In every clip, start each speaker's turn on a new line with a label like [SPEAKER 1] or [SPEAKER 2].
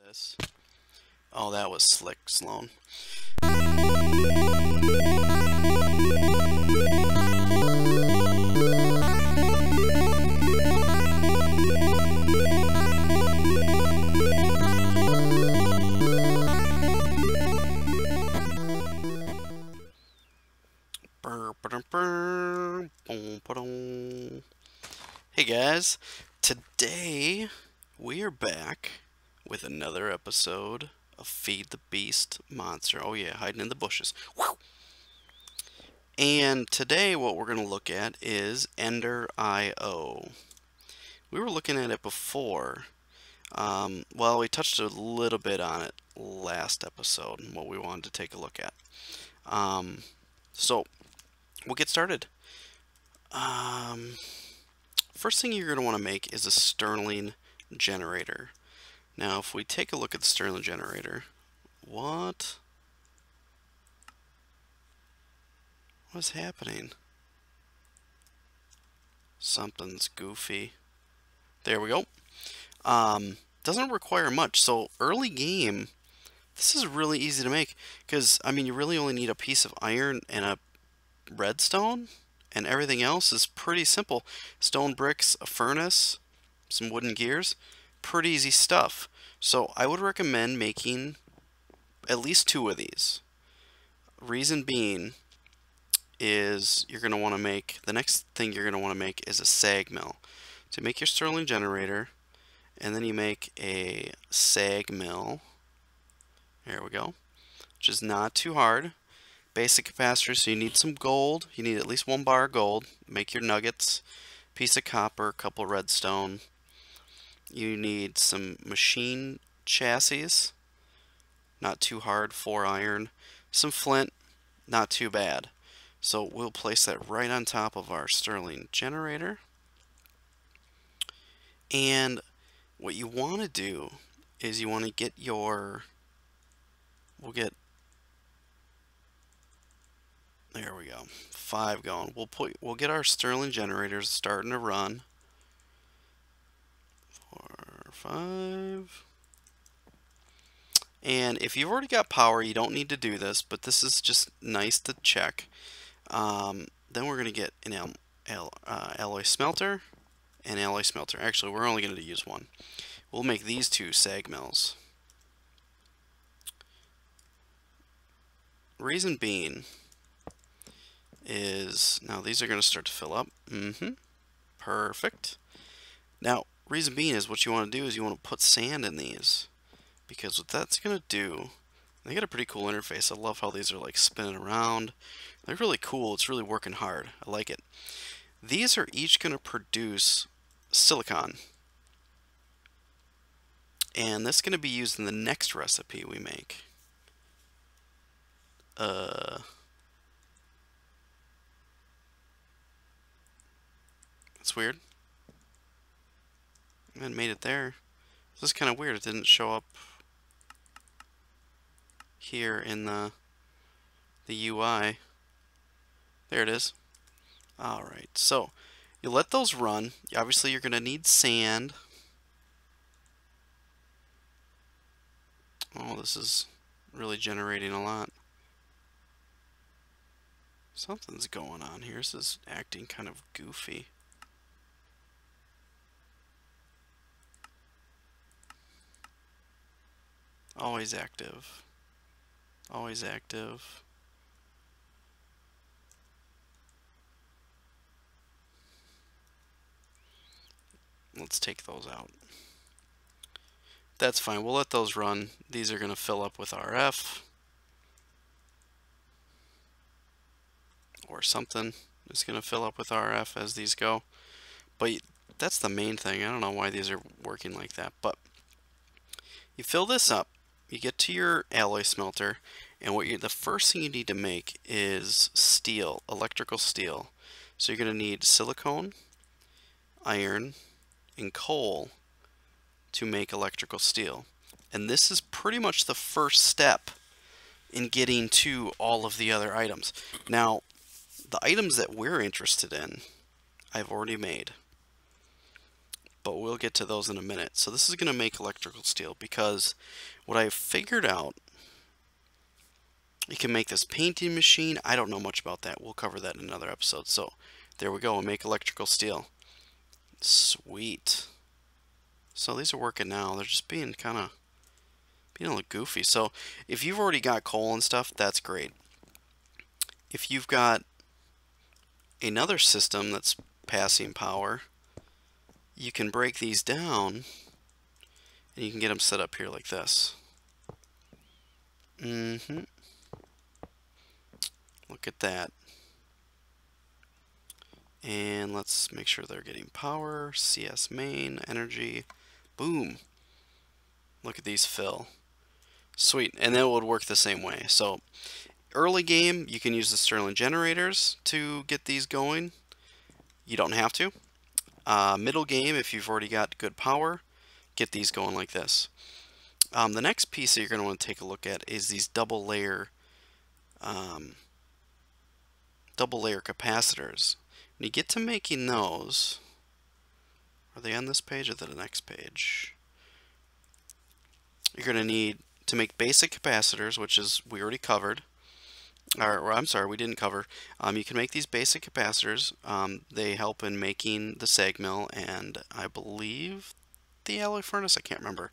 [SPEAKER 1] this. Oh, that was slick, Sloan. Hey guys, today we are back with another episode of FTB Monster. Oh yeah, hiding in the bushes. Woo! And today what we're going to look at is EnderIO. We were looking at it before. Well, we touched a little bit on it last episode and what we wanted to take a look at. So we'll get started. First thing you're going to want to make is a Stirling generator. Now, if we take a look at the Stirling generator, what is happening? Something's goofy. There we go. Doesn't require much. So early game, this is really easy to make because, I mean, you really only need a piece of iron and a redstone, and everything else is pretty simple. Stone bricks, a furnace, some wooden gears, pretty easy stuff. So I would recommend making at least 2 of these. Reason being is you're going to want to make, the next thing you're going to want to make is a sag mill. So make your Stirling generator, and then you make a sag mill. There we go. Which is not too hard. Basic capacitor, so you need some gold. You need at least 1 bar of gold. Make your nuggets. Piece of copper, a couple redstone. You need some machine chassis. Not too hard, 4 iron. Some flint, not too bad. So we'll place that right on top of our Stirling generator. And what you want to do is you want to get your, there we go, 5 going. We'll get our Stirling generators starting to run. 4, 5. And if you've already got power, you don't need to do this, but this is just nice to check. Then we're going to get an alloy smelter and alloy smelter. Actually, we're only going to use 1. We'll make these 2 sag mills. Reason being is, now these are going to start to fill up. Perfect. Now, reason being is what you want to do is you want to put sand in these, because what that's going to do, they got a pretty cool interface. I love how these are like spinning around. They're really cool. It's really working hard. I like it. These are each going to produce silicon, and that's going to be used in the next recipe we make. That's weird. I made it there. This is kind of weird. It didn't show up here in the UI. There it is. Alright, so you let those run. Obviously you're going to need sand. Oh, this is really generating a lot. Something's going on here. This is acting kind of goofy. Always active. Always active. Let's take those out. That's fine. We'll let those run. These are going to fill up with RF. Or something is going to fill up with RF as these go. But that's the main thing. I don't know why these are working like that. But you fill this up. You get to your alloy smelter. And the first thing you need to make is steel, electrical steel. So you're going to need silicone, iron, and coal to make electrical steel. And this is pretty much the first step in getting to all of the other items. Now, the items that we're interested in, I've already made. but we'll get to those in a minute. So this is going to make electrical steel because what I've figured out, you can make this painting machine. I don't know much about that. We'll cover that in another episode. So there we go. We'll make electrical steel. Sweet. So these are working now. They're just being a little goofy. So if you've already got coal and stuff, that's great. If you've got another system that's passing power, you can break these down and you can get them set up here like this. Look at that. And let's make sure they're getting power. CS main, energy. Boom. Look at these fill. Sweet. And then it would work the same way. So early game, you can use the Stirling generators to get these going. You don't have to. Middle game, if you've already got good power, get these going like this. The next piece that you're going to want to take a look at is these double layer capacitors. When you get to making those, are they on this page or the next page? You're going to need to make basic capacitors, which is we already covered. Or I'm sorry, we didn't cover. You can make these basic capacitors. They help in making the sag mill and I believe the alloy furnace. I can't remember.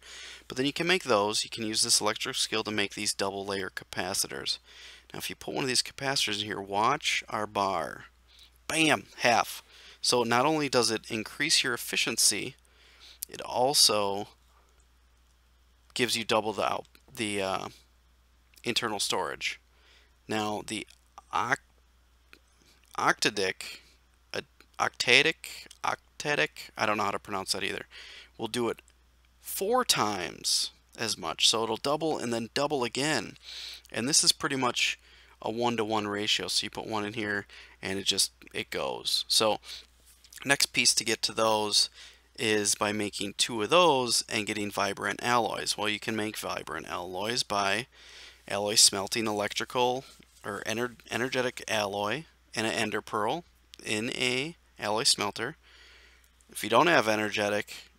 [SPEAKER 1] But then you can make those. You can use this electric skill to make these double layer capacitors. Now if you put one of these capacitors in here, watch our bar. Bam! Half. So not only does it increase your efficiency, it also gives you double the internal storage. Now the octadic, I don't know how to pronounce that either, will do it 4 times as much. So it'll double and then double again. And this is pretty much a 1-to-1 ratio. So you put one in here and it goes. So next piece to get to those is by making 2 of those and getting vibrant alloys. Well, you can make vibrant alloys by alloy smelting electrical or energetic alloy and an ender pearl in a alloy smelter. If you don't have energetic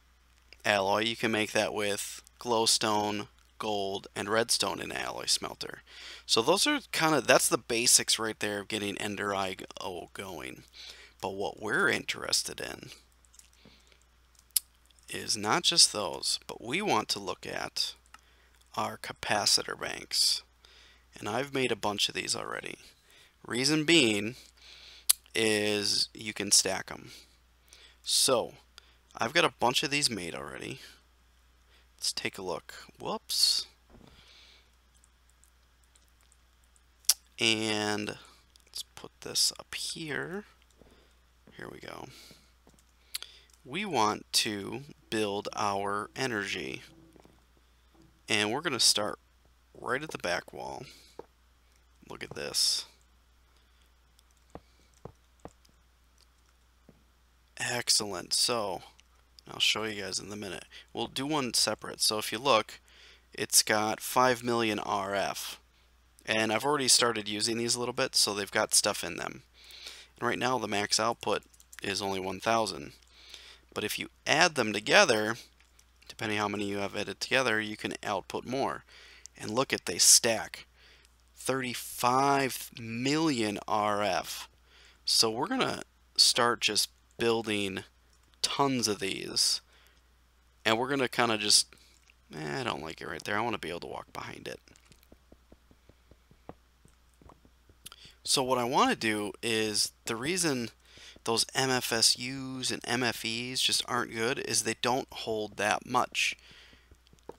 [SPEAKER 1] alloy, you can make that with glowstone, gold, and redstone in an alloy smelter. So those are that's the basics right there of getting EnderIO going. But what we're interested in is not just those, but we want to look at our capacitor banks. And I've made a bunch of these already. Reason being is you can stack them. So I've got a bunch of these made already. Let's take a look. Whoops. And let's put this up here. Here we go. We want to build our energy. And we're going to start right at the back wall. Look at this. Excellent. So I'll show you guys in a minute. We'll do one separate. So if you look, it's got 5 million RF. And I've already started using these a little bit, so they've got stuff in them. And right now the max output is only 1,000. But if you add them together, depending how many you have added together, you can output more. And look at, they stack. 35 million RF. So we're going to start just building tons of these. And we're going to just, I don't like it right there. I want to be able to walk behind it. So what I want to do is, the reason those MFSUs and MFEs just aren't good is they don't hold that much.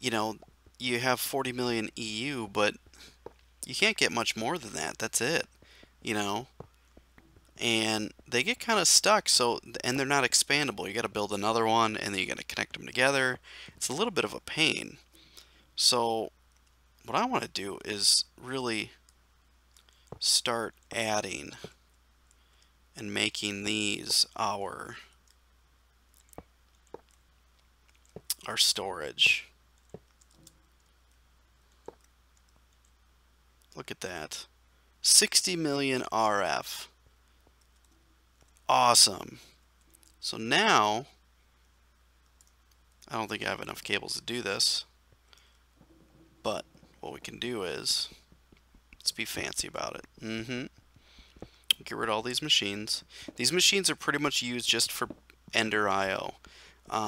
[SPEAKER 1] You know, you have 40 million EU, but you can't get much more than that. That's it. You know, and they get kind of stuck. So, and they're not expandable. You got to build another one, and then you got to connect them together. It's a little bit of a pain. So, what I want to do is really start adding and making these our storage. Look at that. 60 million RF. Awesome. So now I don't think I have enough cables to do this. But what we can do is, let's be fancy about it. Get rid of all these machines. These machines are pretty much used just for EnderIO,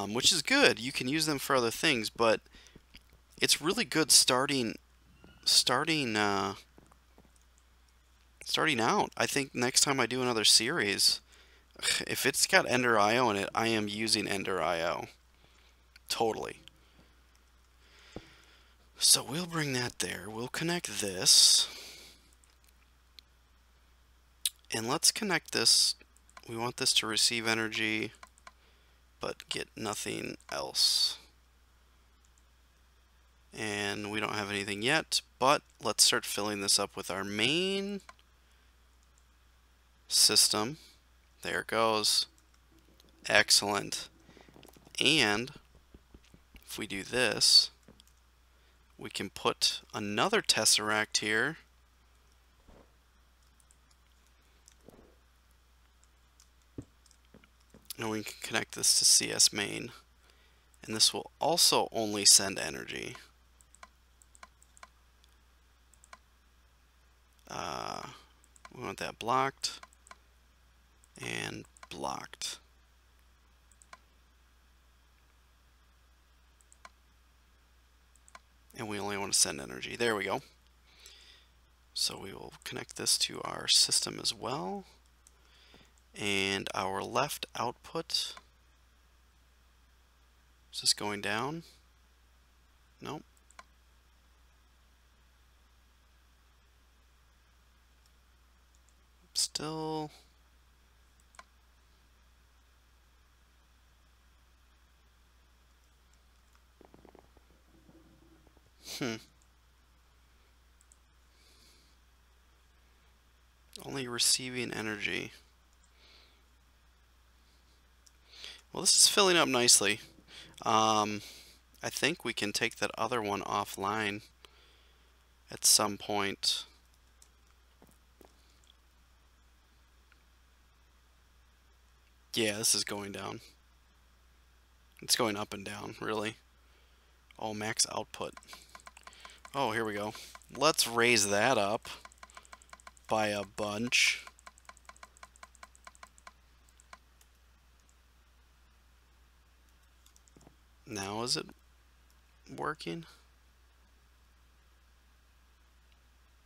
[SPEAKER 1] which is good. You can use them for other things, but it's really good starting out. I think next time I do another series, if it's got EnderIO in it, I am using EnderIO. Totally. So we'll bring that there. We'll connect this. And let's connect this. We want this to receive energy, but get nothing else. And we don't have anything yet, but let's start filling this up with our main system. There it goes. Excellent. And if we do this, we can put another tesseract here. And we can connect this to CS main. And this will also only send energy. We want that blocked and blocked. And we only want to send energy. There we go. So we will connect this to our system as well. And our left output, is this going down? Nope. Still. Only receiving energy. Well, this is filling up nicely. I think we can take that other one offline at some point. Yeah, this is going down. It's going up and down, really. Oh, max output. Oh, here we go. Let's raise that up by a bunch. Now is it working?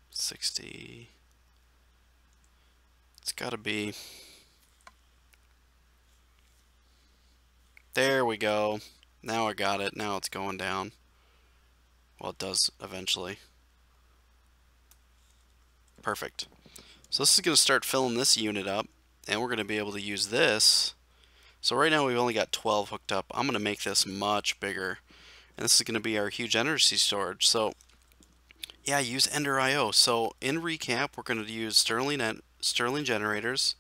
[SPEAKER 1] 60. It's gotta be. There we go. Now I got it. Now it's going down. Well, it does eventually. Perfect. So this is going to start filling this unit up, and we're going to be able to use this. So right now we've only got 12 hooked up. I'm going to make this much bigger, and this is going to be our huge energy storage. So yeah, use EnderIO. So in recap, we're going to use Stirling generators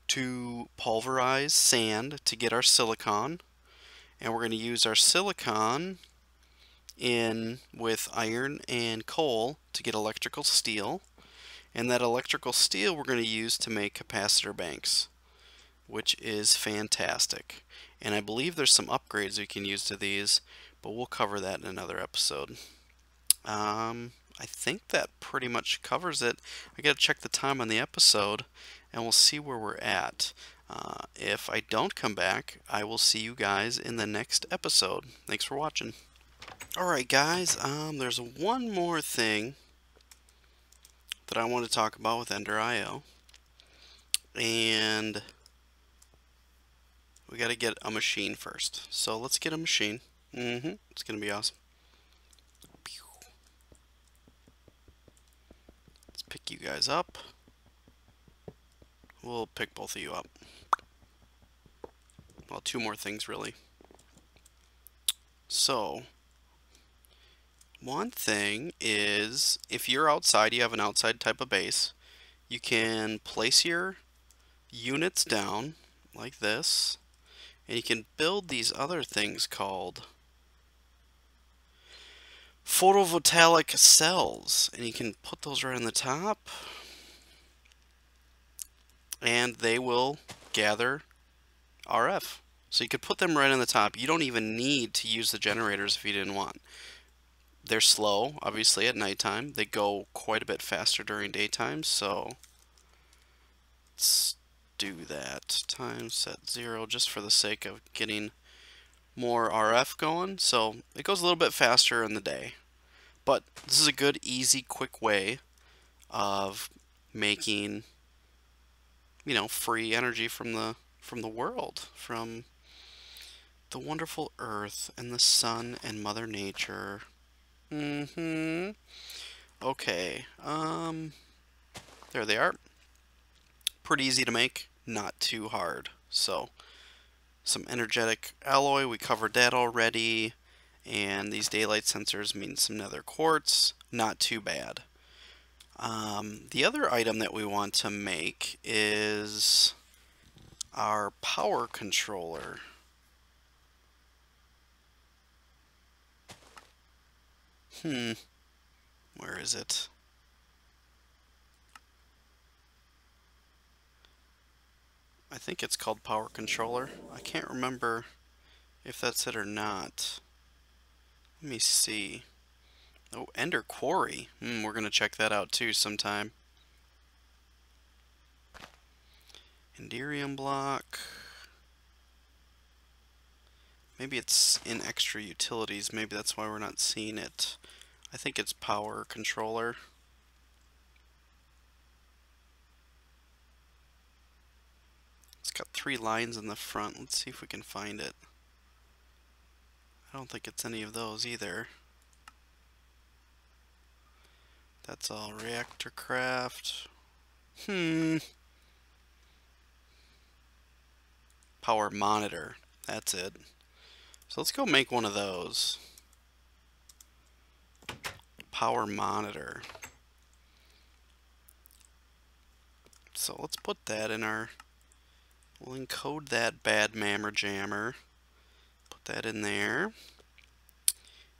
[SPEAKER 1] to pulverize sand to get our silicon, and we're going to use our silicon in with iron and coal to get electrical steel. And that electrical steel we're going to use to make capacitor banks, which is fantastic. And I believe there's some upgrades we can use to these, but we'll cover that in another episode. I think that pretty much covers it. I got to check the time on the episode, and we'll see where we're at. If I don't come back, I will see you guys in the next episode. Thanks for watching. Alright guys, there's one more thing that I want to talk about with EnderIO, and we got to get a machine first. So let's get a machine. It's gonna be awesome. Let's pick you guys up. We'll pick both of you up. Well, two more things really. So one thing is, if you're outside, you have an outside type of base, you can place your units down like this, and you can build these other things called photovoltaic cells, and you can put those right on the top, and they will gather RF. So you could put them right on the top. You don't even need to use the generators if you didn't want. They're slow, obviously, at nighttime. They go quite a bit faster during daytime, so let's do that. Time set 0 just for the sake of getting more RF going. So it goes a little bit faster in the day. But this is a good, easy, quick way of making, you know, free energy from the world, from the wonderful earth and the sun and Mother Nature. Okay. There they are. Pretty easy to make, not too hard. So, some energetic alloy, we covered that already. And these daylight sensors mean some nether quartz, not too bad. The other item that we want to make is our power controller. Where is it? I think it's called power controller. I can't remember if that's it or not. Let me see. Oh, Ender Quarry. We're going to check that out too sometime. EnderIO block. Maybe it's in extra utilities. Maybe that's why we're not seeing it. I think it's power controller. It's got 3 lines in the front. Let's see if we can find it. I don't think it's any of those either. That's all Ryotcraft. Power monitor. That's it. So let's go make one of those. Power monitor. So let's put that in our... We'll encode that bad mammer jammer. Put that in there.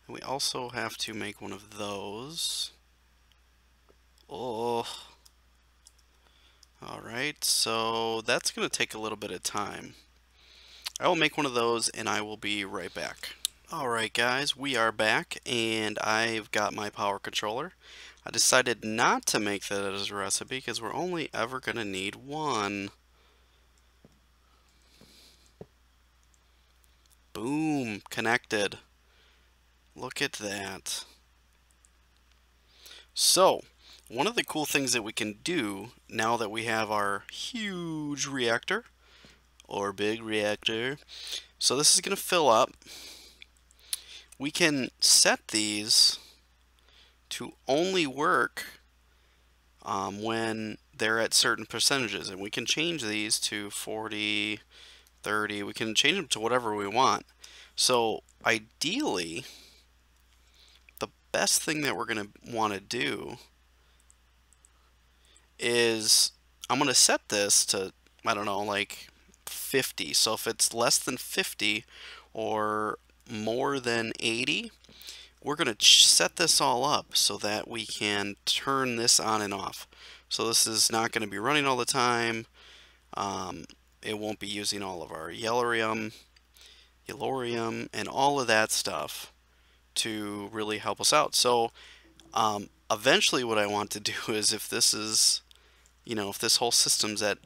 [SPEAKER 1] And we also have to make one of those. Oh. Alright, so that's going to take a little bit of time. I will make one of those and I will be right back. Alright guys, we are back and I've got my power controller. I decided not to make that as a recipe because we're only ever going to need one. Boom, connected. Look at that. So, one of the cool things that we can do now that we have our huge reactor, or big reactor, so this is going to fill up. We can set these to only work when they're at certain percentages, and we can change these to 40, 30, we can change them to whatever we want. So ideally, the best thing that we're going to want to do is I'm going to set this to, I don't know, like 50. So if it's less than 50 or more than 80, we're going to set this all up so that we can turn this on and off. So this is not going to be running all the time. It won't be using all of our yellorium, and all of that stuff to really help us out. So eventually what I want to do is if this is, you know, if this whole system's at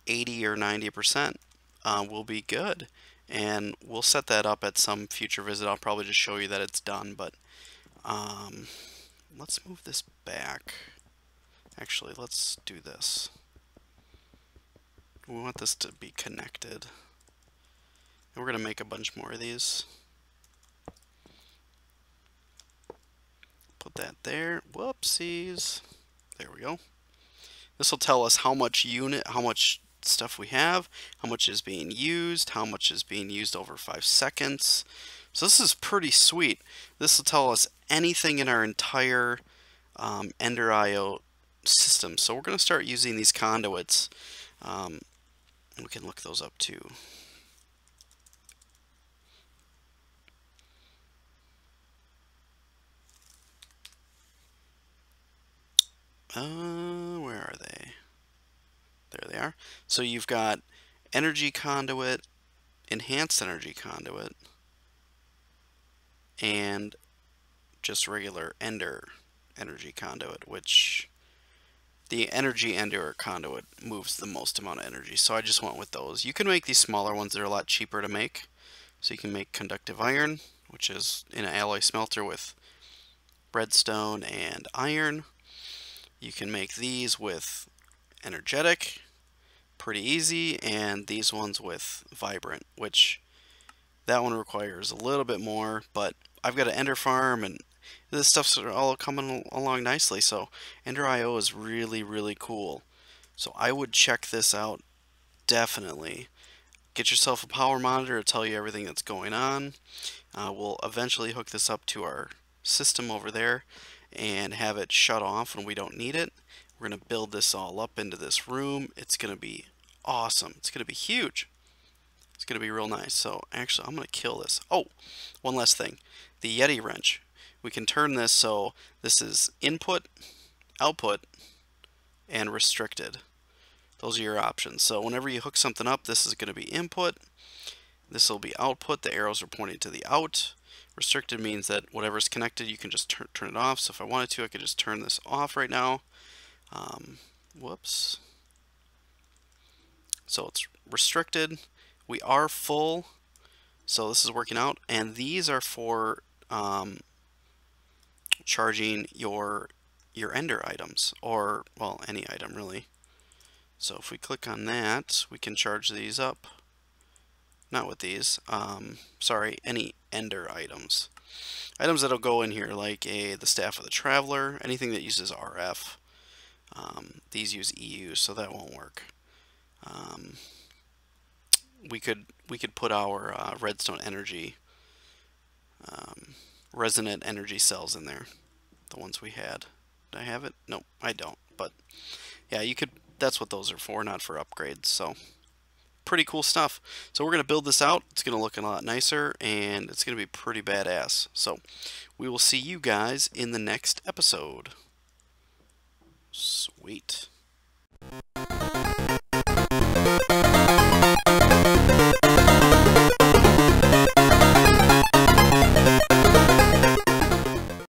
[SPEAKER 1] 80 or 90%, we'll be good. And we'll set that up at some future visit. I'll probably just show you that it's done, but let's move this back. Actually, let's do this. We want this to be connected. And we're going to make a bunch more of these. Put that there. Whoopsies. There we go. This will tell us how much stuff we have, how much is being used, how much is being used over 5 seconds. So this is pretty sweet. This will tell us anything in our entire EnderIO system. So we're going to start using these conduits. We can look those up too. Where are they? There they are. So you've got energy conduit, enhanced energy conduit, and just regular ender energy conduit, which the energy ender conduit moves the most amount of energy. So I just went with those. You can make these smaller ones that are a lot cheaper to make. So you can make conductive iron, which is in an alloy smelter with redstone and iron. You can make these with energetic, pretty easy, and these ones with vibrant, which that one requires a little bit more, but I've got an ender farm and this stuff's all coming along nicely. So EnderIO is really, really cool. So I would check this out definitely. Get yourself a power monitor to tell you everything that's going on. We'll eventually hook this up to our system over there and have it shut off when we don't need it. We're going to build this all up into this room. It's going to be awesome. It's going to be huge. It's going to be real nice. So actually, I'm going to kill this. Oh, one last thing. The Yeti wrench. We can turn this so this is input, output, and restricted. Those are your options. So whenever you hook something up, this is going to be input. This will be output. The arrows are pointing to the out. Restricted means that whatever's connected, you can just turn it off. So if I wanted to, I could just turn this off right now. Whoops. So it's restricted. We are full. So this is working out. And these are for charging your ender items, or, well, any item really. So if we click on that, we can charge these up. Not with these. Sorry, any ender items. Items that'll go in here, like the Staff of the Traveler, anything that uses RF. These use EU, so that won't work. We could put our redstone energy, resonant energy cells in there. The ones we had. Do I have it? No, I don't. But yeah, you could. That's what those are for, not for upgrades. So pretty cool stuff. So we're going to build this out. It's going to look a lot nicer, and it's going to be pretty badass. So we will see you guys in the next episode. Sweet.